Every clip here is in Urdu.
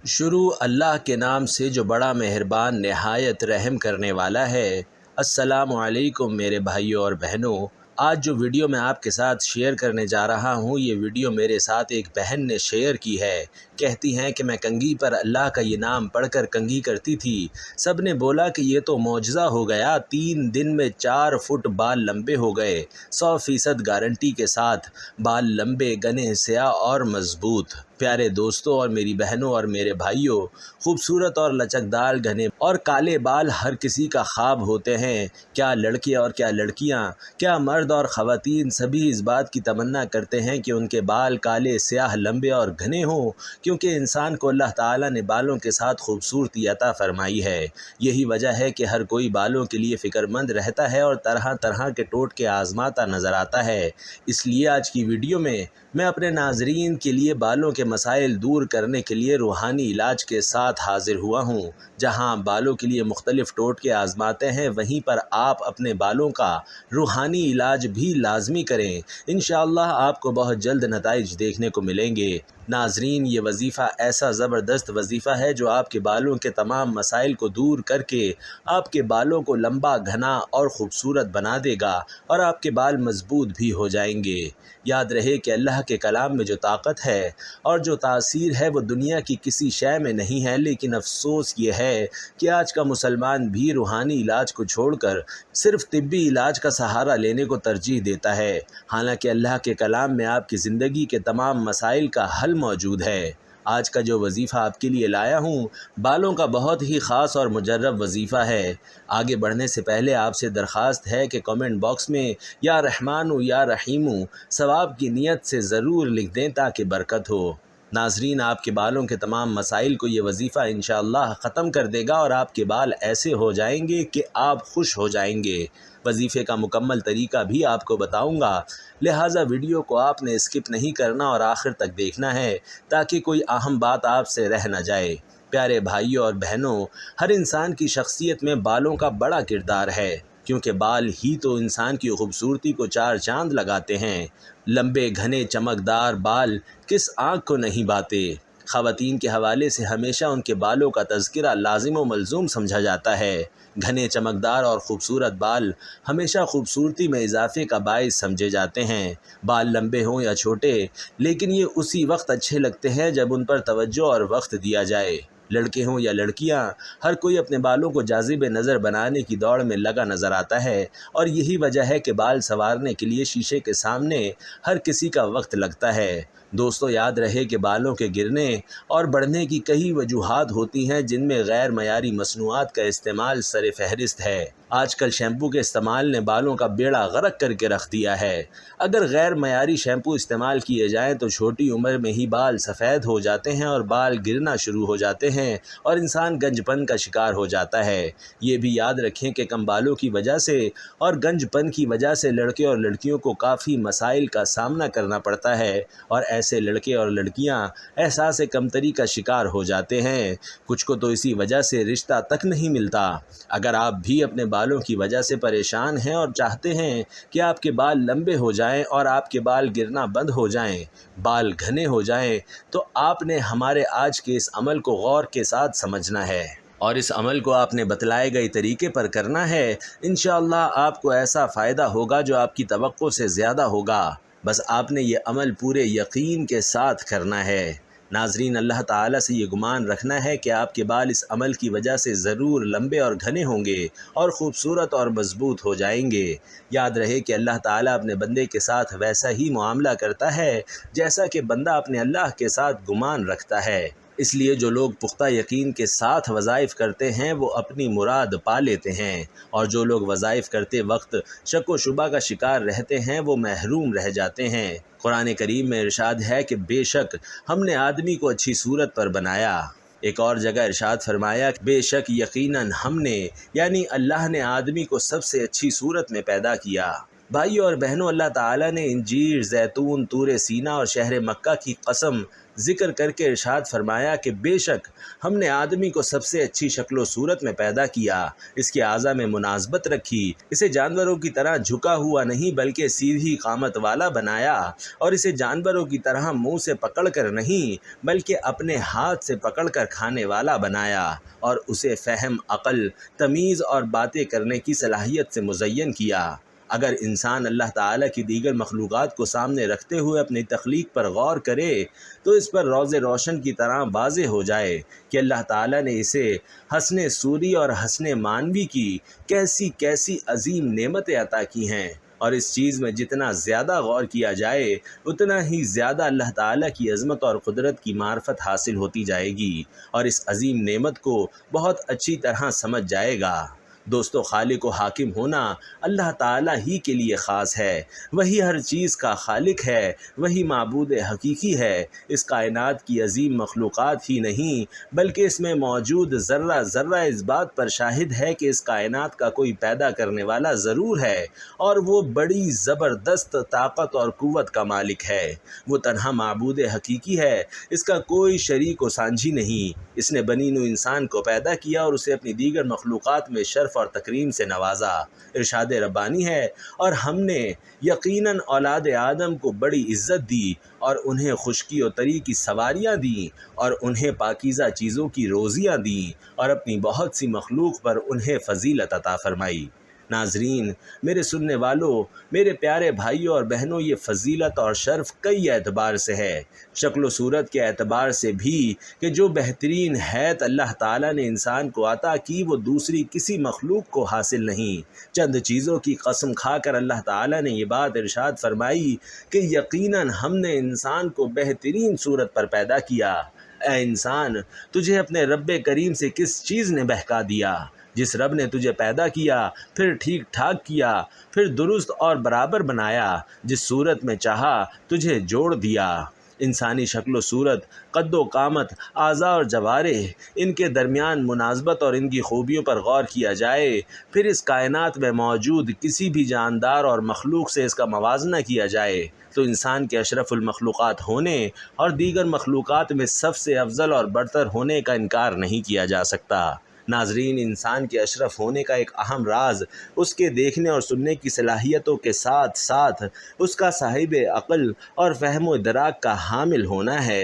شروع اللہ کے نام سے جو بڑا مہربان نہایت رحم کرنے والا ہے۔ السلام علیکم میرے بھائیوں اور بہنوں، آج جو ویڈیو میں آپ کے ساتھ شیئر کرنے جا رہا ہوں، یہ ویڈیو میرے ساتھ ایک بہن نے شیئر کی ہے۔ کہتی ہیں کہ میں کنگھی پر اللہ کا یہ نام پڑھ کر کنگھی کرتی تھی، سب نے بولا کہ یہ تو معجزہ ہو گیا، 3 دن میں 4 فٹ بال لمبے ہو گئے، 100% گارنٹی کے ساتھ، بال لمبے، گھنے، سیاہ اور مضبوط۔ پیارے دوستوں اور میری بہنوں اور میرے بھائیوں، خوبصورت اور لچکدار گھنے اور کالے بال ہر کسی کا خواب ہوتے ہیں۔ کیا لڑکے اور کیا لڑکیاں، کیا مرد اور خواتین، سبھی اس بات کی تمنا کرتے ہیں کہ ان کے بال کالے، سیاہ، لمبے اور گھنے ہوں، کیونکہ انسان کو اللہ تعالیٰ نے بالوں کے ساتھ خوبصورتی عطا فرمائی ہے۔ یہی وجہ ہے کہ ہر کوئی بالوں کے لیے فکر مند رہتا ہے اور طرح طرح کے ٹوٹکے آزماتا نظر آتا ہے۔ اس لیے آج کی ویڈیو میں اپنے ناظرین کے لیے بالوں کے مسائل دور کرنے کے لیے روحانی علاج کے ساتھ حاضر ہوا ہوں۔ جہاں بالوں کے لیے مختلف ٹوٹکے آزماتے ہیں، وہیں پر آپ اپنے بالوں کا روحانی علاج بھی لازمی کریں۔ انشاءاللہ آپ کو بہت جلد نتائج دیکھنے کو ملیں گے۔ ناظرین، یہ وظیفہ ایسا زبردست وظیفہ ہے جو آپ کے بالوں کے تمام مسائل کو دور کر کے آپ کے بالوں کو لمبا، گھنا اور خوبصورت بنا دے گا، اور آپ کے بال مضبوط بھی ہو جائیں گے۔ یاد رہے کہ اللہ کے کلام میں جو طاقت ہے اور جو تاثیر ہے وہ دنیا کی کسی شے میں نہیں ہے، لیکن افسوس یہ ہے کہ آج کا مسلمان بھی روحانی علاج کو چھوڑ کر صرف طبی علاج کا سہارا لینے کو ترجیح دیتا ہے، حالانکہ اللہ کے کلام میں آپ کی زندگی کے تمام مسائل کا حل موجود ہے۔ آج کا جو وظیفہ آپ کے لیے لایا ہوں، بالوں کا بہت ہی خاص اور مجرب وظیفہ ہے۔ آگے بڑھنے سے پہلے آپ سے درخواست ہے کہ کمنٹ باکس میں یا رحمانو یا رحیمو ثواب کی نیت سے ضرور لکھ دیں تاکہ برکت ہو۔ ناظرین، آپ کے بالوں کے تمام مسائل کو یہ وظیفہ انشاءاللہ ختم کر دے گا اور آپ کے بال ایسے ہو جائیں گے کہ آپ خوش ہو جائیں گے۔ وظیفے کا مکمل طریقہ بھی آپ کو بتاؤں گا، لہٰذا ویڈیو کو آپ نے اسکپ نہیں کرنا اور آخر تک دیکھنا ہے تاکہ کوئی اہم بات آپ سے رہ نہ جائے۔ پیارے بھائیوں اور بہنوں، ہر انسان کی شخصیت میں بالوں کا بڑا کردار ہے، کیونکہ بال ہی تو انسان کی خوبصورتی کو 4 چاند لگاتے ہیں۔ لمبے، گھنے، چمکدار بال کس آنکھ کو نہیں بھاتے؟ خواتین کے حوالے سے ہمیشہ ان کے بالوں کا تذکرہ لازم و ملزوم سمجھا جاتا ہے۔ گھنے، چمکدار اور خوبصورت بال ہمیشہ خوبصورتی میں اضافے کا باعث سمجھے جاتے ہیں۔ بال لمبے ہوں یا چھوٹے، لیکن یہ اسی وقت اچھے لگتے ہیں جب ان پر توجہ اور وقت دیا جائے۔ لڑکے ہوں یا لڑکیاں، ہر کوئی اپنے بالوں کو جاذب نظر بنانے کی دوڑ میں لگا نظر آتا ہے، اور یہی وجہ ہے کہ بال سنوارنے کے لیے شیشے کے سامنے ہر کسی کا وقت لگتا ہے۔ دوستو، یاد رہے کہ بالوں کے گرنے اور بڑھنے کی کئی وجوہات ہوتی ہیں، جن میں غیر معیاری مصنوعات کا استعمال سر فہرست ہے۔ آج کل شیمپو کے استعمال نے بالوں کا بیڑا غرق کر کے رکھ دیا ہے۔ اگر غیر معیاری شیمپو استعمال کیے جائیں تو چھوٹی عمر میں ہی بال سفید ہو جاتے ہیں اور بال گرنا شروع ہو جاتے ہیں اور انسان گنج پن کا شکار ہو جاتا ہے۔ یہ بھی یاد رکھیں کہ کم بالوں کی وجہ سے اور گنج پن کی وجہ سے لڑکے اور لڑکیوں کو کافی مسائل کا سامنا کرنا پڑتا ہے، اور ایسے لڑکے اور لڑکیاں احساس کمتری کا شکار ہو جاتے ہیں۔ کچھ کو تو اسی وجہ سے رشتہ تک نہیں ملتا۔ اگر آپ بھی اپنے بالوں کی وجہ سے پریشان ہیں اور چاہتے ہیں کہ آپ کے بال لمبے ہو جائیں اور آپ کے بال گرنا بند ہو جائیں، بال گھنے ہو جائیں، تو آپ نے ہمارے آج کے اس عمل کو غور کے ساتھ سمجھنا ہے، اور اس عمل کو آپ نے بتلائے گئے طریقے پر کرنا ہے۔ انشاءاللہ آپ کو ایسا فائدہ ہوگا جو آپ کی توقع سے زیادہ ہوگا۔ بس آپ نے یہ عمل پورے یقین کے ساتھ کرنا ہے۔ ناظرین، اللہ تعالیٰ سے یہ گمان رکھنا ہے کہ آپ کے بال اس عمل کی وجہ سے ضرور لمبے اور گھنے ہوں گے اور خوبصورت اور مضبوط ہو جائیں گے۔ یاد رہے کہ اللہ تعالیٰ اپنے بندے کے ساتھ ویسا ہی معاملہ کرتا ہے جیسا کہ بندہ اپنے اللہ کے ساتھ گمان رکھتا ہے۔ اس لیے جو لوگ پختہ یقین کے ساتھ وظائف کرتے ہیں وہ اپنی مراد پا لیتے ہیں، اور جو لوگ وظائف کرتے وقت شک و شبہ کا شکار رہتے ہیں وہ محروم رہ جاتے ہیں۔ قرآن کریم میں ارشاد ہے کہ بے شک ہم نے آدمی کو اچھی صورت پر بنایا۔ ایک اور جگہ ارشاد فرمایا کہ بے شک یقیناً ہم نے، یعنی اللہ نے آدمی کو سب سے اچھی صورت میں پیدا کیا۔ بھائیو اور بہنوں، اللہ تعالیٰ نے انجیر، زیتون، طور سینا اور شہر مکہ کی قسم ذکر کر کے ارشاد فرمایا کہ بے شک ہم نے آدمی کو سب سے اچھی شکل و صورت میں پیدا کیا، اس کے اعضاء میں مناسبت رکھی، اسے جانوروں کی طرح جھکا ہوا نہیں بلکہ سیدھی قامت والا بنایا، اور اسے جانوروں کی طرح منہ سے پکڑ کر نہیں بلکہ اپنے ہاتھ سے پکڑ کر کھانے والا بنایا، اور اسے فہم، عقل، تمیز اور باتیں کرنے کی صلاحیت سے مزین کیا۔ اگر انسان اللہ تعالیٰ کی دیگر مخلوقات کو سامنے رکھتے ہوئے اپنی تخلیق پر غور کرے تو اس پر روز روشن کی طرح واضح ہو جائے کہ اللہ تعالیٰ نے اسے حسن صوری اور حسن معنوی کی کیسی کیسی عظیم نعمتیں عطا کی ہیں، اور اس چیز میں جتنا زیادہ غور کیا جائے اتنا ہی زیادہ اللہ تعالیٰ کی عظمت اور قدرت کی معرفت حاصل ہوتی جائے گی اور اس عظیم نعمت کو بہت اچھی طرح سمجھ جائے گا۔ دوستو، خالق و حاکم ہونا اللہ تعالیٰ ہی کے لیے خاص ہے، وہی ہر چیز کا خالق ہے، وہی معبود حقیقی ہے۔ اس کائنات کی عظیم مخلوقات ہی نہیں بلکہ اس میں موجود ذرہ ذرہ اس بات پر شاہد ہے کہ اس کائنات کا کوئی پیدا کرنے والا ضرور ہے، اور وہ بڑی زبردست طاقت اور قوت کا مالک ہے۔ وہ تنہا معبود حقیقی ہے، اس کا کوئی شریک و سانجھی نہیں۔ اس نے بنی نوع انسان کو پیدا کیا اور اسے اپنی دیگر مخلوقات میں شرف اور تکریم سے نوازا۔ ارشاد ربانی ہے، اور ہم نے یقیناً اولاد آدم کو بڑی عزت دی اور انہیں خشکی و تری کی سواریاں دیں اور انہیں پاکیزہ چیزوں کی روزیاں دیں اور اپنی بہت سی مخلوق پر انہیں فضیلت عطا فرمائی۔ ناظرین، میرے سننے والوں، میرے پیارے بھائیوں اور بہنوں، یہ فضیلت اور شرف کئی اعتبار سے ہے۔ شکل و صورت کے اعتبار سے بھی کہ جو بہترین حیت اللہ تعالیٰ نے انسان کو عطا کی وہ دوسری کسی مخلوق کو حاصل نہیں۔ چند چیزوں کی قسم کھا کر اللہ تعالیٰ نے یہ بات ارشاد فرمائی کہ یقیناً ہم نے انسان کو بہترین صورت پر پیدا کیا۔ اے انسان، تجھے اپنے رب کریم سے کس چیز نے بہکا دیا؟ جس رب نے تجھے پیدا کیا، پھر ٹھیک ٹھاک کیا، پھر درست اور برابر بنایا، جس صورت میں چاہا تجھے جوڑ دیا۔ انسانی شکل و صورت، قد و قامت، اعضاء اور جوارح، ان کے درمیان مناسبت اور ان کی خوبیوں پر غور کیا جائے، پھر اس کائنات میں موجود کسی بھی جاندار اور مخلوق سے اس کا موازنہ کیا جائے تو انسان کے اشرف المخلوقات ہونے اور دیگر مخلوقات میں سب سے افضل اور برتر ہونے کا انکار نہیں کیا جا سکتا۔ ناظرین، انسان کے اشرف ہونے کا ایک اہم راز اس کے دیکھنے اور سننے کی صلاحیتوں کے ساتھ ساتھ اس کا صاحب عقل اور فہم و ادراک کا حامل ہونا ہے۔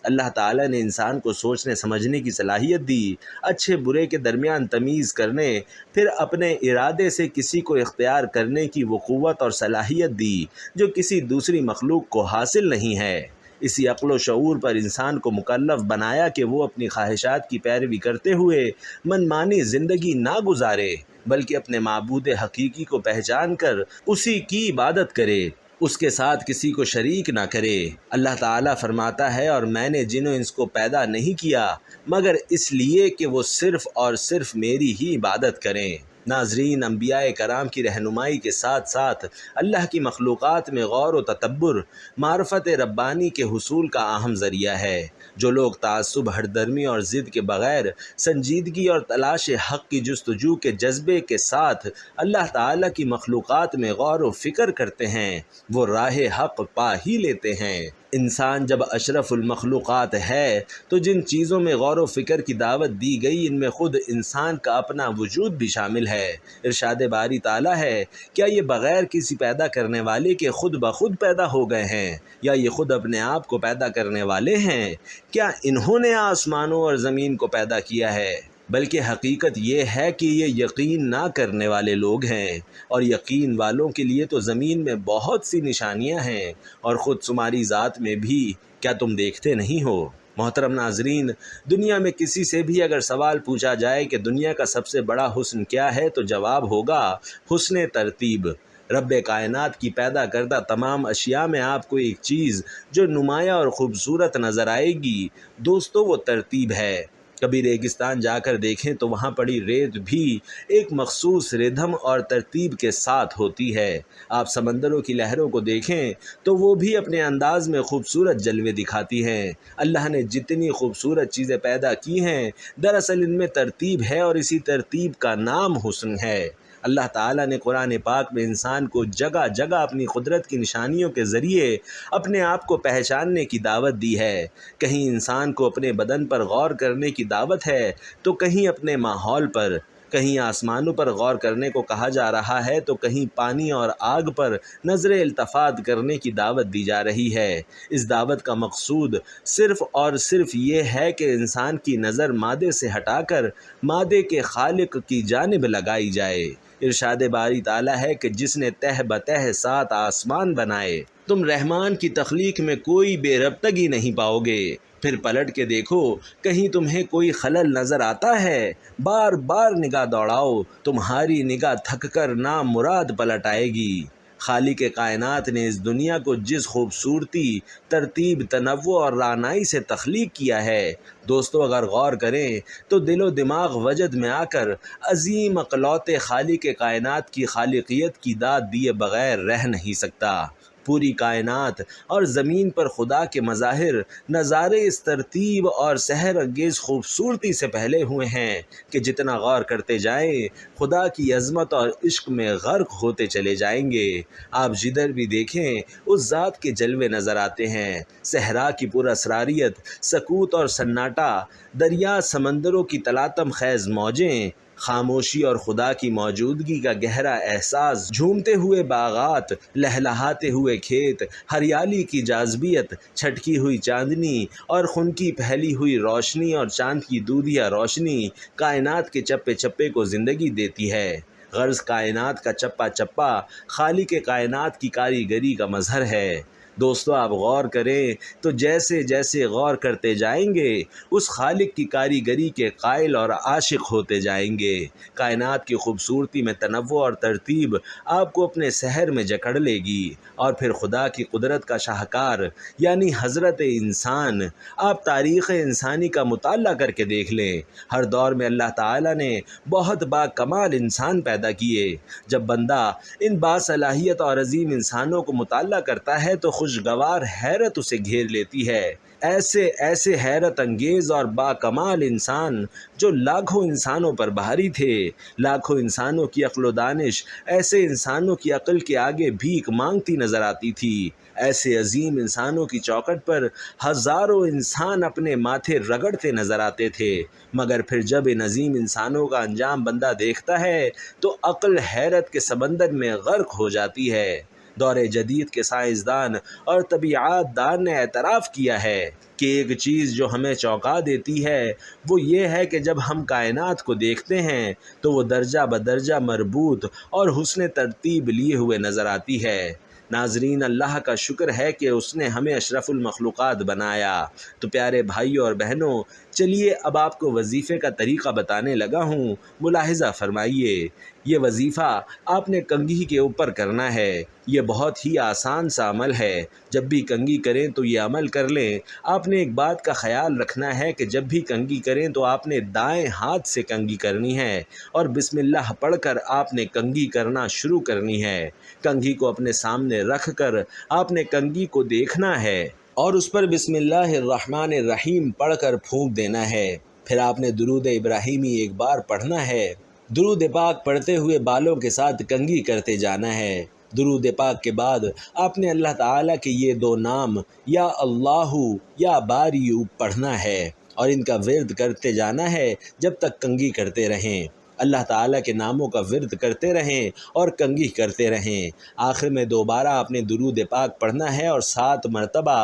اللہ تعالیٰ نے انسان کو سوچنے سمجھنے کی صلاحیت دی، اچھے برے کے درمیان تمیز کرنے، پھر اپنے ارادے سے کسی کو اختیار کرنے کی وہ قوت اور صلاحیت دی جو کسی دوسری مخلوق کو حاصل نہیں ہے۔ اسی عقل و شعور پر انسان کو مکلف بنایا کہ وہ اپنی خواہشات کی پیروی کرتے ہوئے منمانی زندگی نہ گزارے بلکہ اپنے معبود حقیقی کو پہچان کر اسی کی عبادت کرے، اس کے ساتھ کسی کو شریک نہ کرے۔ اللہ تعالیٰ فرماتا ہے، اور میں نے جن و انس کو پیدا نہیں کیا مگر اس لیے کہ وہ صرف اور صرف میری ہی عبادت کریں۔ ناظرین، انبیاء کرام کی رہنمائی کے ساتھ ساتھ اللہ کی مخلوقات میں غور و تدبر معرفت ربانی کے حصول کا اہم ذریعہ ہے۔ جو لوگ تعصب، ہردرمی اور ضد کے بغیر سنجیدگی اور تلاش حق کی جستجو کے جذبے کے ساتھ اللہ تعالیٰ کی مخلوقات میں غور و فکر کرتے ہیں وہ راہ حق پا ہی لیتے ہیں۔ انسان جب اشرف المخلوقات ہے تو جن چیزوں میں غور و فکر کی دعوت دی گئی ان میں خود انسان کا اپنا وجود بھی شامل ہے۔ ارشاد باری تعالیٰ ہے، کیا یہ بغیر کسی پیدا کرنے والے کے خود بخود پیدا ہو گئے ہیں یا یہ خود اپنے آپ کو پیدا کرنے والے ہیں؟ کیا انہوں نے آسمانوں اور زمین کو پیدا کیا ہے؟ بلکہ حقیقت یہ ہے کہ یہ یقین نہ کرنے والے لوگ ہیں، اور یقین والوں کے لیے تو زمین میں بہت سی نشانیاں ہیں اور خود تمہاری ذات میں بھی کیا تم دیکھتے نہیں ہو؟ محترم ناظرین، دنیا میں کسی سے بھی اگر سوال پوچھا جائے کہ دنیا کا سب سے بڑا حسن کیا ہے تو جواب ہوگا حسن ترتیب۔ رب کائنات کی پیدا کردہ تمام اشیاء میں آپ کو ایک چیز جو نمایاں اور خوبصورت نظر آئے گی دوستو، وہ ترتیب ہے۔ کبھی ریگستان جا کر دیکھیں تو وہاں پڑی ریت بھی ایک مخصوص ردھم اور ترتیب کے ساتھ ہوتی ہے۔ آپ سمندروں کی لہروں کو دیکھیں تو وہ بھی اپنے انداز میں خوبصورت جلوے دکھاتی ہیں۔ اللہ نے جتنی خوبصورت چیزیں پیدا کی ہیں دراصل ان میں ترتیب ہے اور اسی ترتیب کا نام حسن ہے۔ اللہ تعالیٰ نے قرآن پاک میں انسان کو جگہ جگہ اپنی قدرت کی نشانیوں کے ذریعے اپنے آپ کو پہچاننے کی دعوت دی ہے۔ کہیں انسان کو اپنے بدن پر غور کرنے کی دعوت ہے تو کہیں اپنے ماحول پر، کہیں آسمانوں پر غور کرنے کو کہا جا رہا ہے تو کہیں پانی اور آگ پر نظر التفات کرنے کی دعوت دی جا رہی ہے۔ اس دعوت کا مقصود صرف اور صرف یہ ہے کہ انسان کی نظر مادے سے ہٹا کر مادے کے خالق کی جانب لگائی جائے۔ ارشاد باری تعالیٰ ہے کہ جس نے تہ بتہ 7 آسمان بنائے، تم رحمان کی تخلیق میں کوئی بے ربطگی نہیں پاؤ گے۔ پھر پلٹ کے دیکھو کہیں تمہیں کوئی خلل نظر آتا ہے، بار بار نگاہ دوڑاؤ، تمہاری نگاہ تھک کر نامراد پلٹ آئے گی۔ خالق کائنات نے اس دنیا کو جس خوبصورتی، ترتیب، تنوع اور رعنائی سے تخلیق کیا ہے، دوستو اگر غور کریں تو دل و دماغ وجد میں آ کر عظیم اقلوتے خالق کائنات کی خالقیت کی داد دیے بغیر رہ نہیں سکتا۔ پوری کائنات اور زمین پر خدا کے مظاہر، نظارے اس ترتیب اور سحر انگیز خوبصورتی سے پھیلے ہوئے ہیں کہ جتنا غور کرتے جائیں خدا کی عظمت اور عشق میں غرق ہوتے چلے جائیں گے۔ آپ جدھر بھی دیکھیں اس ذات کے جلوے نظر آتے ہیں۔ صحرا کی پر اسراریت، سکوت اور سناٹا، دریا سمندروں کی تلاطم خیز موجیں، خاموشی اور خدا کی موجودگی کا گہرا احساس، جھومتے ہوئے باغات، لہلہاتے ہوئے کھیت، ہریالی کی جاذبیت، چھٹکی ہوئی چاندنی اور خنکی پھیلی ہوئی روشنی اور چاند کی دودھیا روشنی کائنات کے چپے چپے کو زندگی دیتی ہے۔ غرض کائنات کا چپا چپا خالق کائنات کی کاریگری کا مظہر ہے۔ دوستو آپ غور کریں تو جیسے جیسے غور کرتے جائیں گے اس خالق کی کاریگری کے قائل اور عاشق ہوتے جائیں گے۔ کائنات کی خوبصورتی میں تنوع اور ترتیب آپ کو اپنے سحر میں جکڑ لے گی، اور پھر خدا کی قدرت کا شاہکار یعنی حضرت انسان، آپ تاریخ انسانی کا مطالعہ کر کے دیکھ لیں۔ ہر دور میں اللہ تعالیٰ نے بہت با کمال انسان پیدا کیے۔ جب بندہ ان باصلاحیت اور عظیم انسانوں کو مطالعہ کرتا ہے تو خوشگوار حیرت اسے گھیر لیتی ہے۔ ایسے حیرت انگیز اور با کمال انسان جو لاکھوں انسانوں پر بھاری تھے، لاکھوں انسانوں کی عقل و دانش ایسے انسانوں کی عقل کے آگے بھیک مانگتی نظر آتی تھی۔ ایسے عظیم انسانوں کی چوکھٹ پر ہزاروں انسان اپنے ماتھے رگڑتے نظر آتے تھے، مگر پھر جب ان عظیم انسانوں کا انجام بندہ دیکھتا ہے تو عقل حیرت کے سمندر میں غرق ہو جاتی ہے۔ دور جدید کے سائنسدان اور طبیعیات دان نے اعتراف کیا ہے کہ ایک چیز جو ہمیں چونکا دیتی ہے وہ یہ ہے کہ جب ہم کائنات کو دیکھتے ہیں تو وہ درجہ بدرجہ مربوط اور حسن ترتیب لیے ہوئے نظر آتی ہے۔ ناظرین، اللہ کا شکر ہے کہ اس نے ہمیں اشرف المخلوقات بنایا۔ تو پیارے بھائیوں اور بہنوں، چلیے اب آپ کو وظیفے کا طریقہ بتانے لگا ہوں، ملاحظہ فرمائیے۔ یہ وظیفہ آپ نے کنگھی کے اوپر کرنا ہے۔ یہ بہت ہی آسان سا عمل ہے۔ جب بھی کنگھی کریں تو یہ عمل کر لیں۔ آپ نے ایک بات کا خیال رکھنا ہے کہ جب بھی کنگھی کریں تو آپ نے دائیں ہاتھ سے کنگھی کرنی ہے اور بسم اللہ پڑھ کر آپ نے کنگھی کرنا شروع کرنی ہے۔ کنگھی کو اپنے سامنے رکھ کر آپ نے کنگھی کو دیکھنا ہے اور اس پر بسم اللہ الرحمن الرحیم پڑھ کر پھونک دینا ہے۔ پھر آپ نے درود ابراہیمی ایک بار پڑھنا ہے۔ درود پاک پڑھتے ہوئے بالوں کے ساتھ کنگھی کرتے جانا ہے۔ درود پاک کے بعد آپ نے اللہ تعالیٰ کے یہ 2 نام یا اللہ یا باریو پڑھنا ہے اور ان کا ورد کرتے جانا ہے جب تک کنگھی کرتے رہیں۔ اللہ تعالیٰ کے ناموں کا ورد کرتے رہیں اور کنگھی کرتے رہیں۔ آخر میں دوبارہ آپ نے درود پاک پڑھنا ہے اور 7 مرتبہ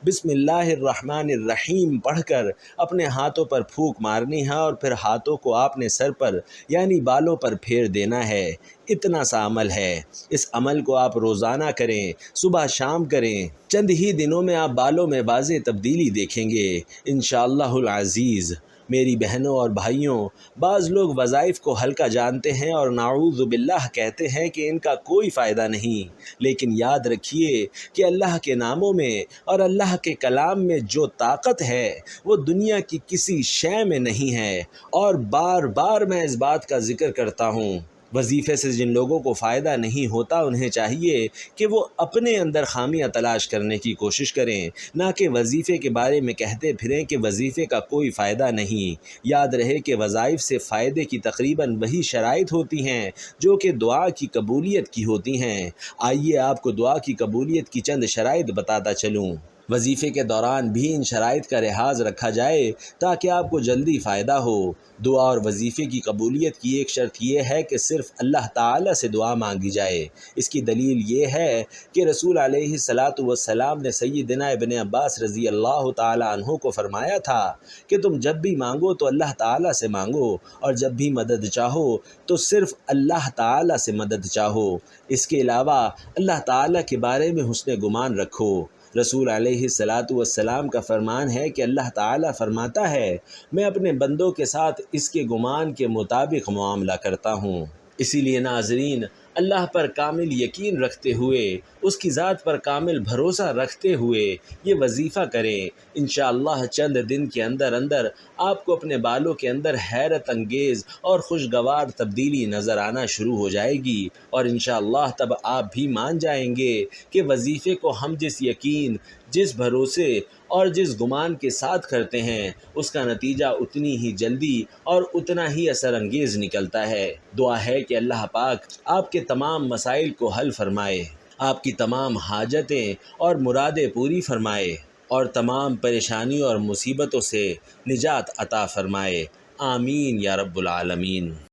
بسم اللہ الرحمن الرحیم پڑھ کر اپنے ہاتھوں پر پھونک مارنی ہے اور پھر ہاتھوں کو آپ نے سر پر یعنی بالوں پر پھیر دینا ہے۔ اتنا سا عمل ہے۔ اس عمل کو آپ روزانہ کریں، صبح شام کریں۔ چند ہی دنوں میں آپ بالوں میں واضح تبدیلی دیکھیں گے انشاءاللہ العزیز۔ میری بہنوں اور بھائیوں، بعض لوگ وظائف کو ہلکا جانتے ہیں اور نعوذ باللہ کہتے ہیں کہ ان کا کوئی فائدہ نہیں، لیکن یاد رکھیے کہ اللہ کے ناموں میں اور اللہ کے کلام میں جو طاقت ہے وہ دنیا کی کسی شے میں نہیں ہے، اور بار بار میں اس بات کا ذکر کرتا ہوں۔ وظیفے سے جن لوگوں کو فائدہ نہیں ہوتا انہیں چاہیے کہ وہ اپنے اندر خامیاں تلاش کرنے کی کوشش کریں، نہ کہ وظیفے کے بارے میں کہتے پھریں کہ وظیفے کا کوئی فائدہ نہیں۔ یاد رہے کہ وظائف سے فائدے کی تقریباً وہی شرائط ہوتی ہیں جو کہ دعا کی قبولیت کی ہوتی ہیں۔ آئیے آپ کو دعا کی قبولیت کی چند شرائط بتاتا چلوں۔ وظیفے کے دوران بھی ان شرائط کا لحاظ رکھا جائے تاکہ آپ کو جلدی فائدہ ہو۔ دعا اور وظیفے کی قبولیت کی ایک شرط یہ ہے کہ صرف اللہ تعالیٰ سے دعا مانگی جائے۔ اس کی دلیل یہ ہے کہ رسول علیہ السلام نے سیدنا ابن عباس رضی اللہ تعالیٰ عنہ کو فرمایا تھا کہ تم جب بھی مانگو تو اللہ تعالیٰ سے مانگو، اور جب بھی مدد چاہو تو صرف اللہ تعالیٰ سے مدد چاہو۔ اس کے علاوہ اللہ تعالیٰ کے بارے میں حسن گمان رکھو۔ رسول علیہ السلام کا فرمان ہے کہ اللہ تعالیٰ فرماتا ہے، میں اپنے بندوں کے ساتھ اس کے گمان کے مطابق معاملہ کرتا ہوں۔ اسی لیے ناظرین، اللہ پر کامل یقین رکھتے ہوئے، اس کی ذات پر کامل بھروسہ رکھتے ہوئے یہ وظیفہ کریں۔ انشاءاللہ چند دن کے اندر آپ کو اپنے بالوں کے اندر حیرت انگیز اور خوشگوار تبدیلی نظر آنا شروع ہو جائے گی، اور انشاءاللہ تب آپ بھی مان جائیں گے کہ وظیفے کو ہم جس یقین، جس بھروسے اور جس گمان کے ساتھ کرتے ہیں اس کا نتیجہ اتنی ہی جلدی اور اتنا ہی اثر انگیز نکلتا ہے۔ دعا ہے کہ اللہ پاک آپ کے تمام مسائل کو حل فرمائے، آپ کی تمام حاجتیں اور مرادیں پوری فرمائے، اور تمام پریشانیوں اور مصیبتوں سے نجات عطا فرمائے۔ آمین یا رب العالمین۔